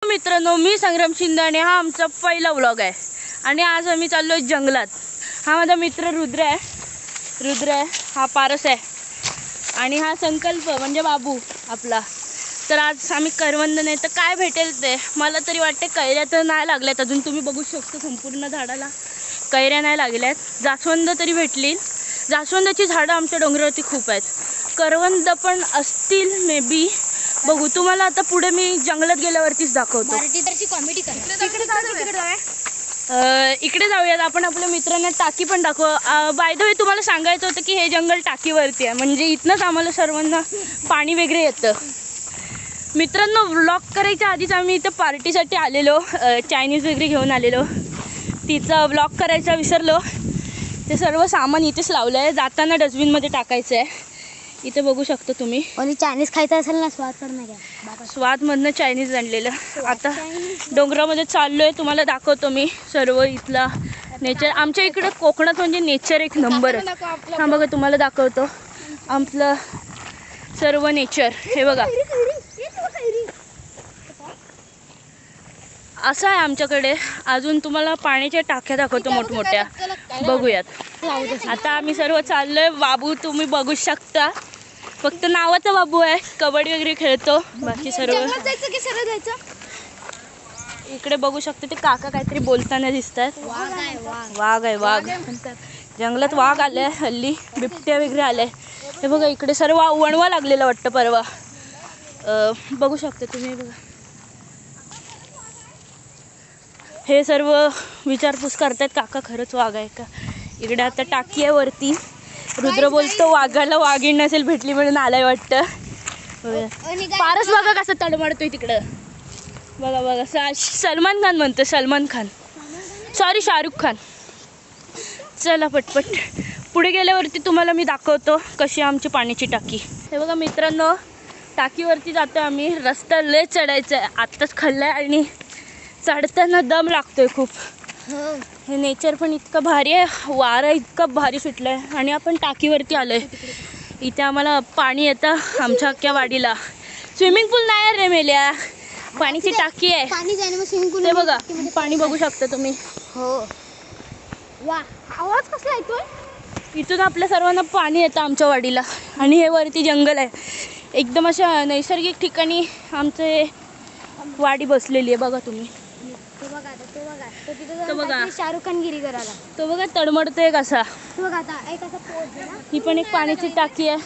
मित्रांनो, मी संग्राम शिंदे आणि हा आमचा पहिला व्लॉग आहे आणि आज आम्ही चाललोय जंगलात। हा माझा मित्र रुद्र आहे, हा पारस आहे आणि हा संकल्प म्हणजे बाबू आपला। तर आज आम्ही करवंद नाही तर काय भेटेल ते, मला तरी वाटते कैऱ्या तर नाही लागल्यात अजून। तुम्ही बघू शकता संपूर्ण झाडाला कैऱ्या नाही लागल्यात, जास्वंद तरी भेटली। जास्वंदाची झाडं आमच्या डोंगरावरती खूप आहेत, करवंद पण असतील मे बी, बघू। तुम्हाला आता पुढे मी जंगलात गेल्यावरतीच दाखवतो। कॉमेडी इकडे जाऊयात आपण, आपल्या मित्रांना टाकी पण दाखव। बाय द वे तुम्हाला सांगायचं होतं की हे जंगल टाकीवरती आहे, म्हणजे इथनंच आम्हाला सर्वांना पाणी वगैरे येतं। मित्रांनो, व्लॉग करायच्या आधीच आम्ही इथं पार्टीसाठी आलेलो, चायनीज वगैरे घेऊन आलेलो। तिचा व्लॉग करायचा विसरलो, ते सर्व सामान इथेच लावलं आहे, जाताना डस्टबिनमध्ये टाकायचं आहे। इथे बघू शकता तुम्ही। आणि चायनीज खायचं असेल ना, स्वाद पण नाही घ्या, स्वादमधनं चायनीज आणलेलं। आता डोंगरामध्ये चाललोय, तुम्हाला दाखवतो मी सर्व इथला नेचर। आमच्या इकडे कोकणात म्हणजे नेचर एक नंबर आहे। हा बघा, तुम्हाला दाखवतो आपलं सर्व नेचर। हे बघा, असं आहे आमच्याकडे। अजून तुम्हाला पाण्याच्या टाक्या दाखवतो मोठमोठ्या, बघूयात। आता आम्ही सर्व चाललोय। बाबू तुम्ही बघू शकता, फक्त नावाचा बाबू आहे, कबड्डी वगैरे खेळतो, बाकी सर्व। इकडे बघू शकतो ते काका काहीतरी बोलताना दिसतात। वाघ आहे, वाघ। जंगलात वाघ आले हल्ली, बिबट्या वगैरे आले। हे बघा, इकडे सर्व वणवा लागलेला वाटतं परवा, बघू शकता तुम्ही। बघा, हे सर्व विचारपूस करतात, काका खरंच वाघ आहे का। इकडे आता टाकी आहे वरती, रुद्र बोलतो वाघाला वाघीण नसेल भेटली म्हणून आलाय वाटतं। पारस बघा कसं तडमडतोय तिकडं, बघा बघा। सलमान खान म्हणतो, सलमान खान, सॉरी शाहरुख खान। चला पटपट पुढे गेल्यावरती तुम्हाला मी दाखवतो कशी आमची पाण्याची टाकी। हे बघा मित्रांनो, टाकीवरती जातो आम्ही। रस्ता लय चढायचा आहे, आत्ताच खाल्लाय आणि चढताना दम लागतोय खूप। हे नेचर पण इतकं भारी आहे, वारा इतकं भारी सुटलं आहे आणि आपण टाकीवरती आलो आहे। इथे आम्हाला पाणी येतं आमच्या अख्ख्या वाडीला। स्विमिंग पूल नाही रे मेल्या, पाणीची टाकी आहे। ते बघा, पाणी बघू शकता तुम्ही। हो, वा, आवाज कसला येतोय। इथून आपल्या सर्वांना पाणी येतं आमच्या वाडीला आणि हे वरती जंगल आहे। एकदम अशा नैसर्गिक ठिकाणी आमचे वाडी बसलेली आहे, बघा तुम्ही। तो बघा शाहरुख खान गिरी करायला, तो बघा तडमडतोय कसा। ही पण एक पाण्याची टाकी आहे।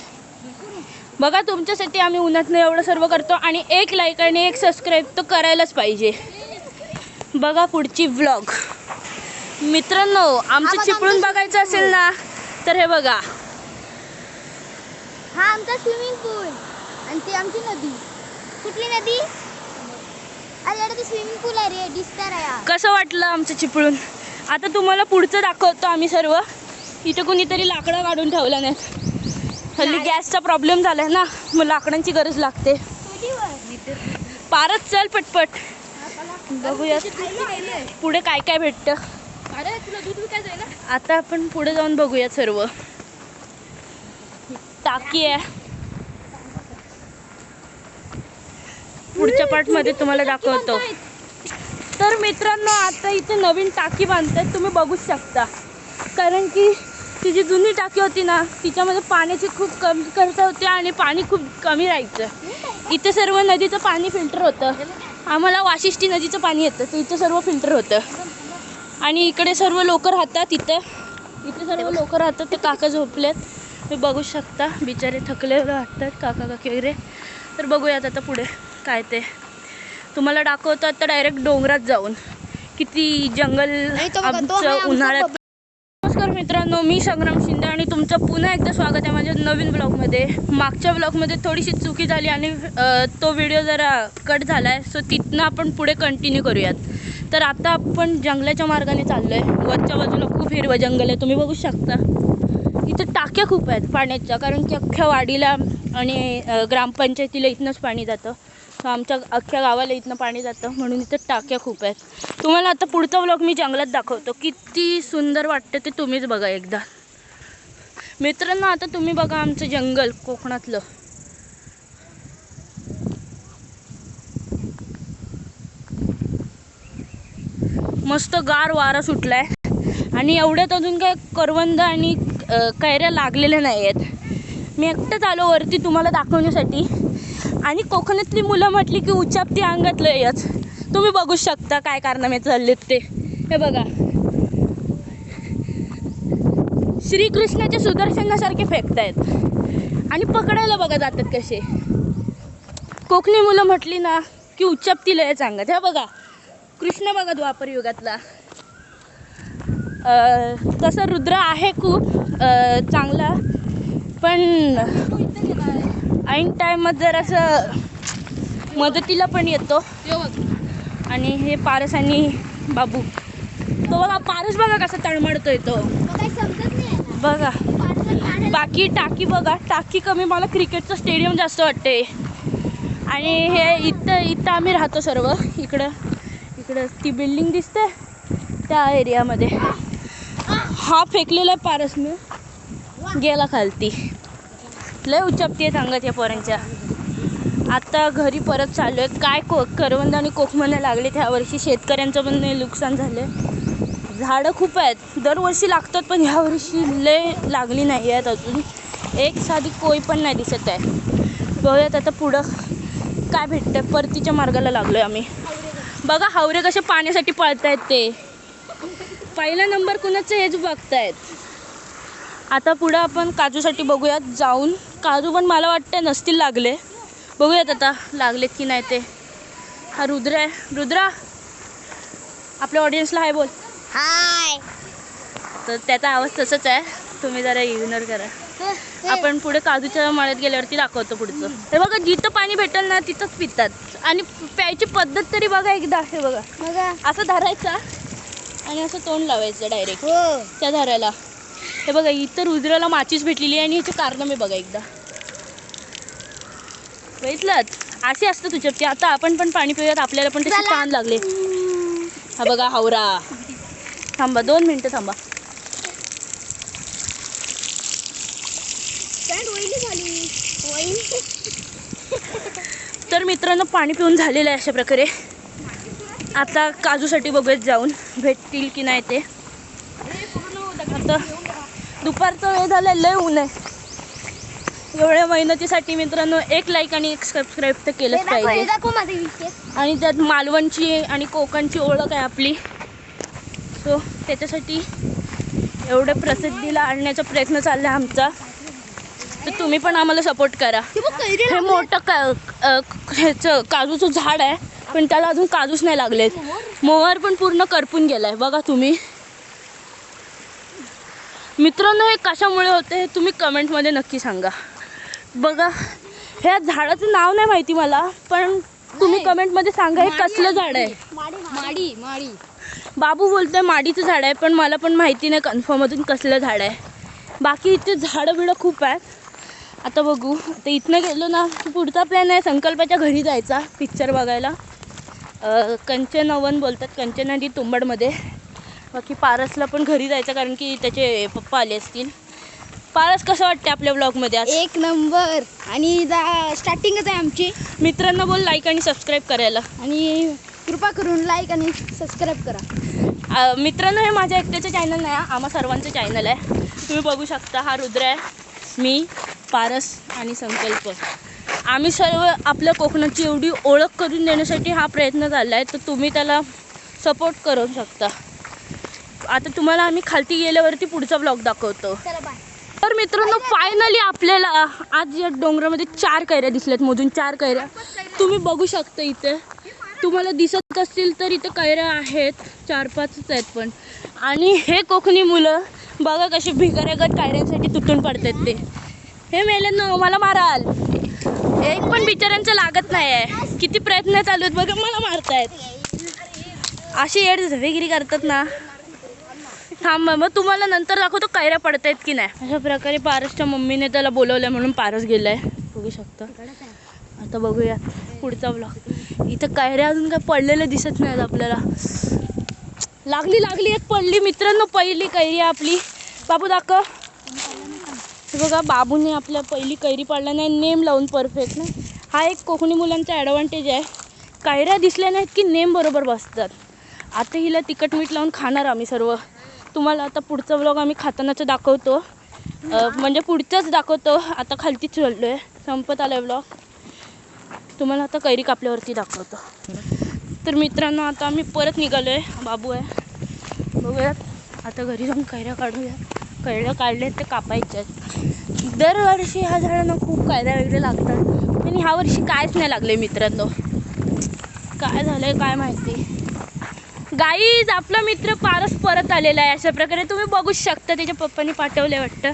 बघा, तुमच्यासाठी आम्ही उन्हातनं एवढं सर्व करतो आणि एक लाईक आणि एक सबस्क्राईब तर करायलाच पाहिजे। बघा पुढची व्लॉग। मित्रांनो, आमचं चिपळूण बघायचं असेल ना तर हे बघा, हा आमचा स्विमिंग पूल आणि ती आमची नदी। कुठली नदी? अरे ते स्विमिंग पूल आहे रे, डिस्टर आहे। कसं वाटलं आमचं चिपळूण? आता तुम्हाला पुढचं दाखवतो आम्ही सर्व। इथं कुणीतरी लाकडं काढून ठेवला नाही, हल्ली गॅसचा प्रॉब्लेम झालाय ना, मग लाकडांची गरज लागते। पारच चल पटपट, बघूयात पुढे काय काय भेटतं। आता आपण पुढे जाऊन बघूयात सर्व। टाकी आहे, पुढच्या पार्टमध्ये तुम्हाला दाखवतो। तर मित्रांनो, आता इथे नवीन टाकी बांधतात, तुम्ही बघू शकता। कारण की ती जी जुनी टाकी होती ना, तिच्यामध्ये पाण्याची खूप कमी खर्च होते आणि पाणी खूप कमी राहायचं। इथे सर्व नदीचं पाणी फिल्टर होतं, आम्हाला वाशिष्ठी नदीचं पाणी येतं, तर इथं सर्व फिल्टर होतं। आणि इकडे सर्व लोक राहतात, इथे सर्व लोक राहतात। ते काका झोपलेत, तुम्ही बघू शकता, बिचारे थकलेले वाटतात काका काकी वगैरे। तर बघूयात आता पुढे काय ते तुम्हाला दाखवतो। आता डायरेक्ट डोंगरात जाऊन किती जंगल आमचं उन्हाळ्यात। नमस्कार मित्रांनो, मी संग्राम शिंदे आणि तुमचं पुन्हा एकदा स्वागत आहे माझ्या नवीन ब्लॉगमध्ये। मागच्या ब्लॉगमध्ये थोडीशी चुकी झाली आणि तो व्हिडिओ जरा कट झाला आहे, सो तिथनं आपण पुढे कंटिन्यू करूयात। तर आता आपण जंगलाच्या मार्गाने चाललो आहे। वरच्या बाजूला खूप हिरवं जंगल आहे, तुम्ही बघू शकता। इथं टाक्या खूप आहेत पाण्याच्या, कारण की अख्ख्या वाडीला आणि ग्रामपंचायतीला इथनंच पाणी जातं, सो आमच्या अख्ख्या गावाला इथनं पाणी जातं, म्हणून इथं टाक्या खूप आहेत। तुम्हाला आता पुढचा व्लॉग मी जंगलात दाखवतो, किती सुंदर वाटतं ते तुम्हीच बघा एकदा। मित्रांनो, आता तुम्ही बघा आमचं जंगल कोकणातलं। मस्त गार वारा सुटलाय आणि एवढ्यात अजून काय करवंद आणि कैऱ्या लागलेल्या नाही आहेत. मी एकटंच आलो वरती तुम्हाला दाखवण्यासाठी. आणि कोकणातली मुलं म्हटली की उच्चापती अंगातलं येच. तुम्ही बघू शकता काय कारनामे चाललेत ते. हे बघा, श्रीकृष्णाच्या सुदर्शनासारखे फेकतायत आणि पकडायला बघा जातात कसे. कोकणी मुलं म्हटली ना की उच्चापती लय सांगत. हे बघा कृष्ण बघा द्वापर युगातला. तसं रुद्र आहे खूप चांगला, पण ऐन टाईमात जर असं मदतीला पण येतो. आणि हे पारस आणि बाबू, तो बघा पारस बघा कसा तळमळतोय तो बघा. बाकी टाकी बघा, टाकी कमी, मला क्रिकेटचं स्टेडियम जास्त वाटते. आणि हे इथं आम्ही राहतो सर्व. इकडं ती बिल्डिंग दिसते त्या एरियामध्ये. हा फेकलेला पारस मी गेला खालती. लय उच्चापती आहे सांगत या पोरांच्या. आता घरी परत चालू आहे. काय करवंद आणि कोकमने लागले ह्या वर्षी. शेतकऱ्यांचं पण नुकसान झालं. झाडं खूप आहेत, दरवर्षी लागतात, पण ह्या वर्षी लय लागली नाही आहेत अजून. एक साधी कोय पण नाही दिसत आहे. बघूयात आता पुढं काय भेटतं. परतीच्या मार्गाला लागलो आहे आम्ही. बघा हावरे कसे पाण्यासाठी पळतायत ते. पहिला नंबर कुणाचं हेच बघतायत. आता पुढं आपण काजूसाठी बघूयात जाऊन. काजू पण मला वाटतं नसतील लागले. बघूयात आता लागलेत की नाही ते. हा रुद्र आहे. रुद्रा आपल्या ऑडियन्सला हाय बोल. हाय. तर त्याचा आवाज तसंच आहे, तुम्ही जरा इग्नोर करा. आपण पुढे काजूच्या मळ्यात गेल्यावरती दाखवतो पुढचं. हे बघा जिथं पाणी भेटेल ना तिथंच पितात. आणि प्यायची पद्धत तरी बघा एकदा. हे बघा असं धरायचा आणि असं तोंड लावायचं डायरेक्ट त्या धरायला. हे बघा इथं रुद्राला माचीच भेटलेली आहे आणि ह्याचे कारण मी बघा एकदा बघितलं. अशी असतं तुझ्या. आता आपण पण पाणी पिऊयात, आपल्याला पण तशी ताण लागले. हा बघा हावरा. थांबा 2 मिनटं थांबा. तर मित्रांनो पाणी पिऊन झालेलं आहे अशा प्रकारे. आता काजूसाठी बघूयात जाऊन भेटतील की नाही ते. आता दुपारचं वेळ झालं, लय ऊन आहे. एवढ्या मेहनतीसाठी मित्रांनो एक लाईक आणि एक सबस्क्राईब तर केलंच पाहिजे. आणि त्यात मालवणची आणि कोकणची ओळख आहे आपली. सो त्याच्यासाठी एवढं प्रसिद्धीला आणण्याचा प्रयत्न चालला आहे आमचा. तर तुम्ही पण आम्हाला सपोर्ट करा. हे मोठं ह्याचं काजूचं झाड आहे, पण त्याला अजून काजूच नाही लागलेत. मोहर पण पूर्ण करपून गेलाय बघा तुम्ही. मित्रांनो हे कशामुळे होते हे तुम्ही कमेंटमध्ये नक्की सांगा. बघा ह्या झाडाचं नाव नाही माहिती मला, पण तुम्ही कमेंटमध्ये सांगा हे कसलं झाड आहे. माडी. बाबू बोलतोय माडीचं झाड आहे, पण मला पण माहिती नाही कन्फर्म अजून कसलं झाड आहे. बाकी इथे झाडं बिडं खूप आहेत. आता बघू. आता इथनं गेलो ना पुढचा प्लॅन आहे संकल्पाच्या घरी जायचा पिक्चर बघायला. कंचनवन बोलतात, कंचन नदी तुंबडमध्ये. बाकी पारसला पण घरी जायचं कारण की त्याचे पप्पा आले असतील. पारस कसं वाटते आपल्या ब्लॉगमध्ये आज? एक नंबर. आणि स्टार्टिंगच आहे आमची. मित्रांनो बोल लाईक आणि सबस्क्राईब करायला. आणि कृपा करून लाईक आणि सबस्क्राईब करा. मित्रांनो हे माझ्या एकट्याचं चॅनल नाही, आम्हा सर्वांचं चॅनल आहे. तुम्ही बघू शकता. हा रुद्र आहे, मी, पारस आणि संकल्प. आम्ही सर्व आपल्या कोकणाची एवढी ओळख करून देण्यासाठी हा प्रयत्न चालला आहे. तर तुम्ही त्याला सपोर्ट करू शकता. आता तुम्हाला आम्ही खालती गेल्यावरती पुढचा ब्लॉग दाखवतो. तर मित्रांनो फायनली आपल्याला आज या डोंगरामध्ये 4 कैऱ्या दिसल्यात. मोजून 4 कैऱ्या तुम्ही बघू शकता. इथे तुम्हाला दिसत असतील तर इथे कैऱ्या आहेत 4-5च आहेत पण. आणि हे कोकणी मुलं बघा कसे भिकाऱ्यागत कैऱ्यांसाठी तुटून पडतात ते. हे मेल्यांनो मला माराल. एक पण बिचाऱ्यांचं लागत नाही आहे. किती प्रयत्न चालू आहेत बघा, मला मारतायत. अशी येड झवेगिरी करतात ना. थांब मग तुम्हाला नंतर दाखवतो कैऱ्या पडत आहेत की नाही. अशा प्रकारे पारसच्या मम्मीने त्याला बोलवलं म्हणून पारस गेलाय. बघू शकता. आता बघूया पुढचा ब्लॉग. इथं कैऱ्या अजून काय पडलेलं दिसत नाहीत आपल्याला. लागली एक पडली मित्रांनो. पहिली कैरी आपली. बाबू दाखव. बघा बाबूने आपल्या पहिली कैरी पाडला नाही, नेम लावून परफेक्ट नाही. हा एक कोकणी मुलांचा ॲडव्हान्टेज आहे. कैऱ्या दिसल्या नाहीत की नेम बरोबर बसतात. आता हिला तिखट मीठ लावून खाणार आम्ही सर्व. तुम्हाला आता पुढचा व्लॉग आम्ही खातानाचं दाखवतो, म्हणजे पुढचाच दाखवतो. आता खालती चाललो आहे, संपत आला आहे व्लॉग. तुम्हाला आता कैरी कापल्यावरती दाखवतो. तर मित्रांनो आता आम्ही परत निघालो आहे. बाबू आहे, बघूयात आता घरी जाऊन कैऱ्या काढूया. कैऱ्या काढले ते कापायच्या आहेत. दरवर्षी ह्या झाडांना खूप कैऱ्या वगैरे लागतात, पण ह्या वर्षी कायच नाही लागले मित्रांनो. काय झालं आहे काय माहिती. गाईज आपला मित्र पारस परत आलेला आहे. अशा प्रकारे तुम्ही बघूच शकता, त्याच्या पप्पांनी पाठवले वाटतं,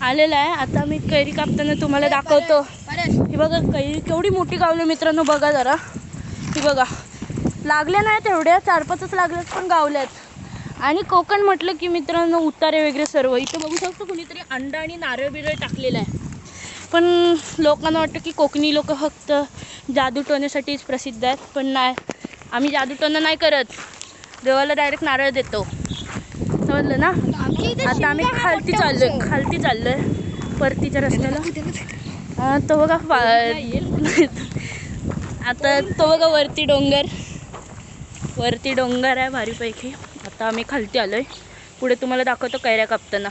आलेला आहे. आता मी कैरी कापताना तुम्हाला दाखवतो. ही बघा कैरी केवढी मोठी गावली मित्रांनो, बघा जरा. ही बघा लागल्या नाही तेवढ्या, 4-5च लागल्यात पण गावल्यात. आणि कोकण म्हटलं की मित्रांनो उतारे वगैरे सर्व. इथं बघू शकतो कुणीतरी अंडा आणि नारळ बिरळ टाकलेलं आहे. पण लोकांना वाटतं की कोकणी लोक फक्त जादूटोण्यासाठीच प्रसिद्ध आहेत, पण नाही, आम्ही जादूटोणं नाही करत. देवाला डायरेक्ट नारळ देतो, समजलं ना. आता आम्ही खालती चाललोय परतीच्या रस्त्याला. तो बघा आता तो बघा वरती डोंगर आहे भारीपैकी. आता आम्ही खालती आलोय. पुढे तुम्हाला दाखवतो कैऱ्या कापताना.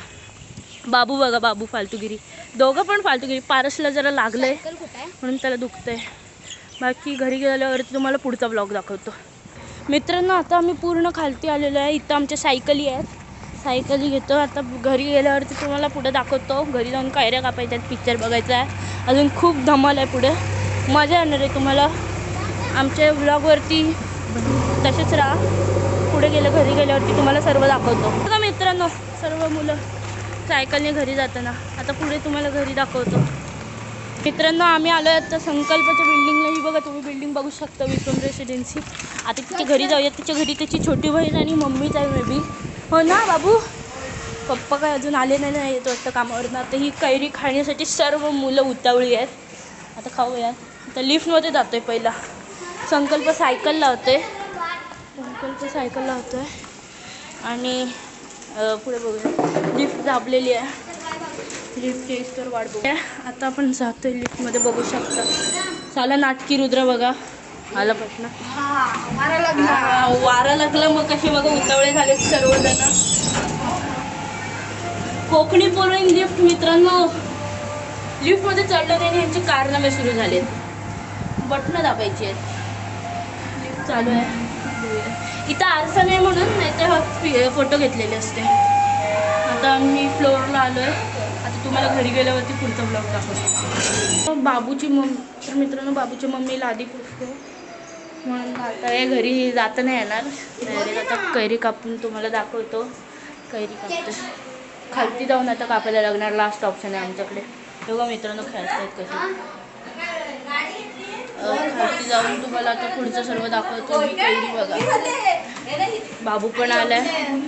बाबू बघा, बाबू फालतूगिरी, दोघं पण फालतूगिरी. पारसला जरा लागलंय म्हणून त्याला दुखतंय. बाकी घरी गेल्यावरती तुम्हाला पुढचा ब्लॉग दाखवतो. मित्रांनो आता आम्ही पूर्ण खालती आलेलो आहे. इथं आमच्या सायकली आहेत, सायकली घेतो. आता घरी गेल्यावरती तुम्हाला पुढे दाखवतो. घरी जाऊन कैऱ्या कापायच्या आहेत, पिक्चर बघायचा आहे, अजून खूप धमाल आहे पुढे, मजा येणार आहे तुम्हाला. आमच्या व्लॉगवरती तसेच राहा. पुढे घरी गेल्यावरती तुम्हाला सर्व दाखवतो. बघा मित्रांनो सर्व मुलं सायकलने घरी जाताना. आता पुढे तुम्हाला घरी दाखवतो. मित्रांनो आम्ही आलो आहे आता संकल्पच्या बिल्डिंगला. ही बघा तुम्ही बिल्डिंग बघू शकता, विक्रम रेसिडेन्सी. आता तिच्या घरी जाऊया. तिच्या घरी त्याची छोटी बहीण आणि मम्मीच आहे मे बी, हो ना बाबू. पप्पा काय अजून आले नाही येत वाटतं कामावरनं. आता ही कैरी खाण्यासाठी सर्व मुलं उतावळी आहेत. आता खाऊया. आता लिफ्टमध्ये जातोय. पहिला संकल्प सायकल लावतोय, आणि पुढे बघूया लिफ्ट दाबलेली आहे. लिफ्ट येईस तर वाट बघूया. आता आपण जातोय लिफ्टमध्ये, बघू शकता. साला नाटकी रुद्र बघा आला पटना. वारा लागला मग कसे बघा उतावळे झाले सर्वजण. कोकणी पोरं लिफ्ट मित्रांनो, लिफ्टमध्ये चढलं त्याने यांचे कारनामे सुरू झालेत. बटणं दाबायची आहेत. लिफ्ट चालू आहे. इथं आरसा नाही म्हणून, नाही तर फोटो घेतलेले असते. आता आम्ही फ्लोअरला आलो आहे. आता तुम्हाला घरी गेल्यावरती पुढचा ब्लॉग दाखवतो. बाबूची तर मित्रांनो बाबूची मम्मी लादी पुसते म्हणून आता या घरी जाता नाही येणार. डायरेक्ट आता कैरी कापून तुम्हाला दाखवतो. कैरी कापतो खालती जाऊन आता कापायला लागणार. लास्ट ऑप्शन आहे आमच्याकडे. बघा मित्रांनो खेळत आहेत कसे. खालती जाऊन तुम्हाला आता पुढचं सर्व दाखवतो मी. कैरी बघा, बाबू पण आलाय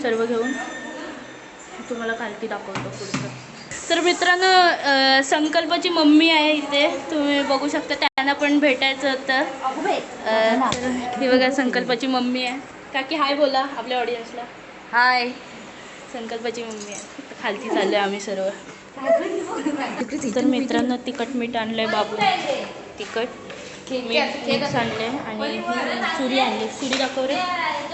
सर्व घेऊन. तुम्हाला खालती दाखवतो पुढचं. तर मित्रांनो संकल्पाची मम्मी आहे इथे, तुम्ही बघू शकता. त्यांना पण भेटायचं होतं. ही बघा संकल्पाची मम्मी आहे. काकी हाय बोला आपल्या ऑडियन्सला. हाय. संकल्पाची मम्मी आहे. खालती चाललोय आम्ही सर्व. तर मित्रांनो तिखट मीठ आणलंय बाबू, तिखट मीठ आणले आणि सुरी आणली. सुरी दाखव रे.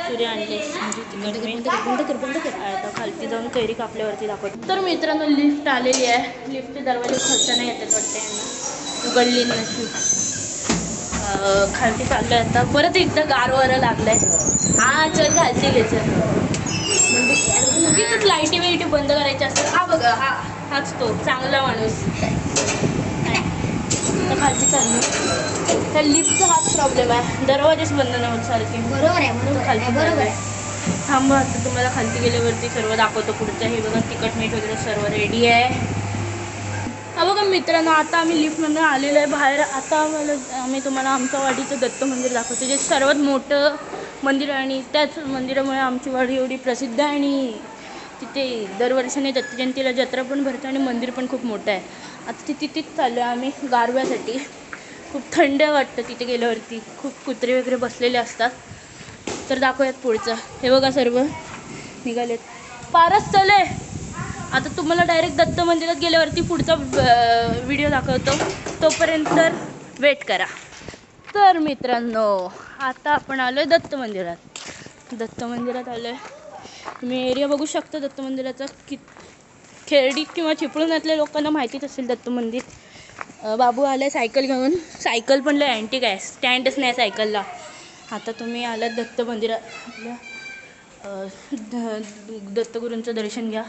सुरी आणली म्हणजे तिखट मीठ. बंद कर. आता खालती जाऊन कैरी कापल्यावरती दाखवतो. तर मित्रांनो लिफ्ट आलेली आहे. लिफ्टचे दरवाजे खोलताना येतात वाटतं यांना, उघडली नशी. खालती चाललोय आता. परत एकदा गार वारं लागलंय. हा चल खालती घ्यायचं म्हणजे लाईटी वेईटी बंद करायची असतात. हा बघा हाच तो चांगला माणूस. आता खालती चाललो. त्या लिफ्टचा हाच प्रॉब्लेम आहे, दरवाजेच बंद नाही होत सारखे. बरोबर आहे. खालती बरोबर आहे. थांबा आता तुम्हाला खालती गेल्यावरती सर्व दाखवतो पुढचं. हे बघा तिखट मीठ वगैरे सर्व रेडी आहे. हा बघा मित्रांनो आता आम्ही लिफ्टमधून आलेलो आहे बाहेर. आता आम्ही तुम्हाला आमच्या वाडीचं दत्त मंदिर दाखवतो, जे सर्वात मोठं मंदिर आहे. आणि त्याच मंदिरामुळे आमची वाडी एवढी प्रसिद्ध आहे. आणि तिथे दरवर्षाने दत्त जयंतीला जत्रा पण भरते आणि मंदिर पण खूप मोठं आहे. आता तिथेच चाललो आहे आम्ही गारव्यासाठी. खूप थंड वाटतं तिथे गेल्यावरती. खूप कुत्रे वगैरे बसलेले असतात. तर दाखवूयात पुढचं. हे बघा सर्व निघालेत. पारस चले. आता तुम्हाला डायरेक्ट दत्त मंदिरात गेल्यावरती पुढचा व्हिडिओ दाखवतो. तोपर्यंत वेट करा. तर मित्रांनो आता आपण आलो आहे दत्त मंदिरात. दत्त मंदिरात आलो आहे. तुम्ही एरिया बघू शकता दत्त मंदिराचा. खेरडीत किंवा चिपळूणातल्या लोकांना माहितीच असेल दत्त मंदिर. बाबू आला आहे सायकल घेऊन. सायकल पण लय अँटिक आहे, स्टँडच नाही सायकलला. आता तुम्ही आलात दत्त मंदिरात. आपल्या दत्तगुरूंचं दर्शन घ्या.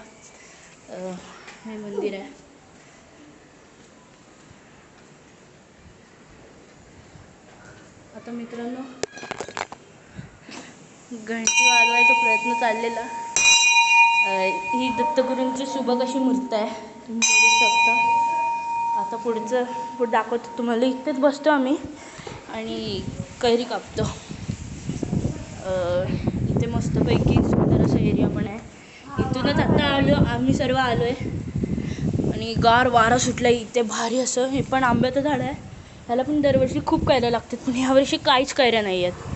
हे मंदिर आहे. आता मित्रांनो घंटी वाजवायचा प्रयत्न चाललेला. ही दत्तगुरूंची शुभ कशी मूर्त आहे तुम्ही बघू शकता. आता पुढे दाखवतो तुम्हाला. इथेच बसतो आम्ही आणि कैरी कापतो. इथे मस्तपैकी सुंदर असा एरिया पण आहे. इथूनच आता आम्ही सर्व आलो आहे आणि गार वारा सुटला इथे भारी असं. हे पण आंब्याचं झाड आहे. ह्याला पण दरवर्षी खूप कैऱ्या लागतात, पण ह्यावर्षी काहीच कैऱ्या नाही आहेत.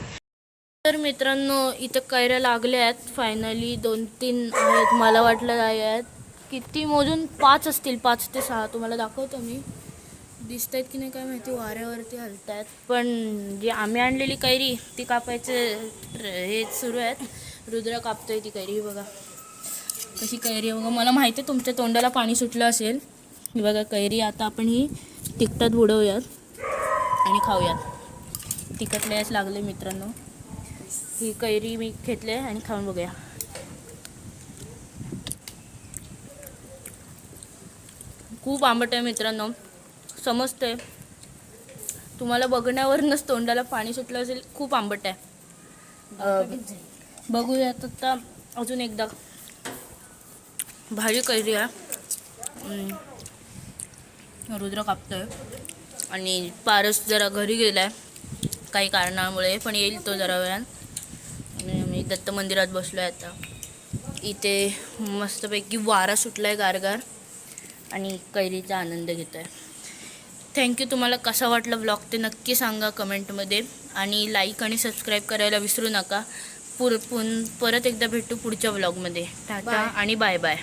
तर मित्रांनो इथं कैऱ्या लागल्या आहेत. फायनली 2-3 आहेत. मला वाटलं नाही आहेत. किती मोजून 5 असतील, 5 ते 6. तुम्हाला दाखवतो मी. दिसत आहेत की नाही काय माहिती, वाऱ्यावरती हलत आहेत. पण जी आम्ही आणलेली कैरी ती कापायचे हे सुरू आहेत. रुद्र कापतोय ती कैरी. बघा कशी कैरी आहे बघा. मला माहिती आहे तुमच्या तोंडाला पाणी सुटलं असेल. ही बघा कैरी. आता आपण ही तिखटात बुडवूयात आणि खाऊयात. तिखट लयच लागले मित्रांनो. ही कैरी मी घेतली आहे आणि खाऊन बघूया. खूप आंबट आहे मित्रांनो, समजतंय तुम्हाला बघण्यावरूनच तोंडाला पाणी सुटलं असेल. खूप आंबट आहे. बघूयात आता अजून एकदा. भाजी कैरी आहे. रुद्र कापतोय आणि पारस जरा घरी गेलाय काही कारणामुळे, पण येईल तो जरा वेळात. आणि आम्ही दत्त मंदिरात बसलो आहे आता. इथे मस्तपैकी वारा सुटला आहे गारगार आणि कैरीचा आनंद घेतो आहे. थँक्यू. तुम्हाला कसा वाटला व्लॉग ते नक्की सांगा कमेंटमध्ये आणि लाईक आणि सबस्क्राईब करायला विसरू नका. परत एकदा भेटू पुढच्या व्लॉगमध्ये. टाटा आणि बाय बाय.